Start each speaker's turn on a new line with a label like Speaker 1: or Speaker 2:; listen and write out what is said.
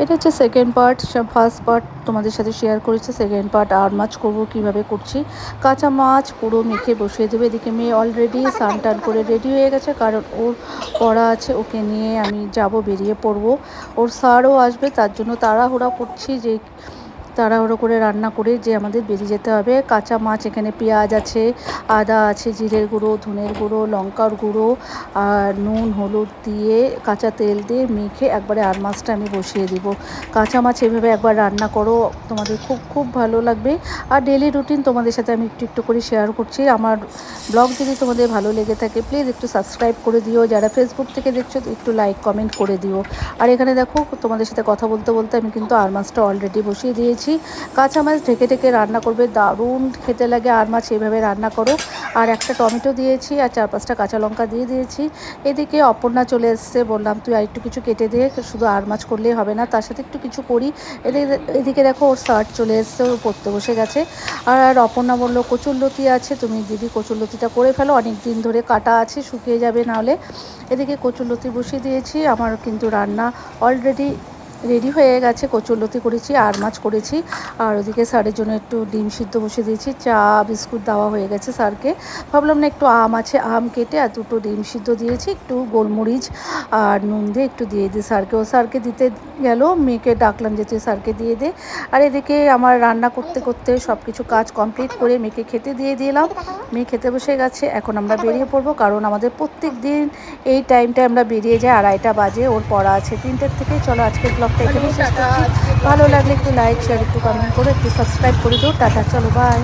Speaker 1: এটা হচ্ছে second part. First part তোমাদের সাথে শেয়ার করেছি, সেকেন্ড পার্ট আর মাছ করবো কীভাবে করছি। কাঁচা মাছ পুরো মেখে বসিয়ে দেবে। এদিকে মেয়ে অলরেডি স্নান টান করে রেডি হয়ে গেছে, কারণ ওর পড়া আছে, ওকে নিয়ে আমি যাব, বেরিয়ে পড়বো। ওর স্যারও আসবে, তার জন্য তাড়াহুড়া করছি যে তাড়াহুড়ো করে রান্না করে যে আমাদের বেরিয়ে যেতে হবে। কাঁচা মাছ, এখানে পেঁয়াজ আছে, আদা আছে, জিরের গুঁড়ো, ধনের গুঁড়ো, লঙ্কার গুঁড়ো আর নুন হলুদ দিয়ে কাঁচা তেল দিয়ে মেখে একবারে আর মাছটা আমি বসিয়ে দিব। কাঁচা মাছ এভাবে একবার রান্না করো, তোমাদের খুব খুব ভালো লাগবে। আর ডেলি রুটিন তোমাদের সাথে আমি একটু একটু করে শেয়ার করছি। আমার ব্লগ যদি তোমাদের ভালো লেগে থাকে প্লিজ একটু সাবস্ক্রাইব করে দিও। যারা ফেসবুক থেকে দেখছো একটু লাইক কমেন্ট করে দিও। আর এখানে দেখো তোমাদের সাথে কথা বলতে বলতে আমি কিন্তু আর মাছটা অলরেডি বসিয়ে দিয়েছি। কাঁচা মাছ ঢেকে ঢেকে রান্না করবে, দারুণ খেতে লাগে আর মাছ, এভাবে রান্না করো। আর একটা টমেটো দিয়েছি আর 4-5টা কাঁচা লঙ্কা দিয়ে দিয়েছি। এদিকে অপর্ণা চলে এসছে, বললাম তুই আর একটু কিছু কেটে দে, শুধু আর মাছ করলেই হবে না, তার সাথে একটু কিছু করি। এদিকে দেখো ওর শার্ট চলে এসছে, ও পড়তে বসে গেছে। আর অপর্ণা বললো কচুরলতি আছে, তুমি দিদি কচুরলতিটা করে ফেলো, অনেক দিন ধরে কাটা আছে, শুকিয়ে যাবে নাহলে। এদিকে কচুরলতি বসিয়ে দিয়েছি। আমার কিন্তু রান্না অলরেডি রেডি হয়ে গেছে। কচুরলতি করেছি, আর মাছ করেছি। আর ওদিকে স্যারের জন্য একটু ডিম সিদ্ধ বসিয়ে দিয়েছি, চা বিস্কুট দেওয়া হয়ে গেছে স্যারকে। ভাবলাম না একটু আম আছে, আম কেটে আর দুটো ডিম সিদ্ধ দিয়েছি, একটু গোলমরিচ আর নুন দিয়ে একটু দিয়ে দিই স্যারকে। ও স্যারকে দিতে গেল, মেয়েকে ডাকলাম যে তুই স্যারকে দিয়ে দে। আর এদিকে আমার রান্না করতে করতে সব কিছু কাজ কমপ্লিট করে মেয়েকে খেতে দিয়ে দিলাম। মেয়ে খেতে বসে গেছে। এখন আমরা বেরিয়ে পড়বো, কারণ আমাদের প্রত্যেক দিন এই টাইমটায় আমরা বেরিয়ে যাই, 2:30 বাজে। ওর পড়া আছে 3টের থেকে। চলো আজকের ব্লগটা এখানেই শেষ করছি। ভালো লাগলে একটু লাইক শেয়ার একটু কমেন্ট করে একটু সাবস্ক্রাইব করে দিও। টাটা, চলো বাই।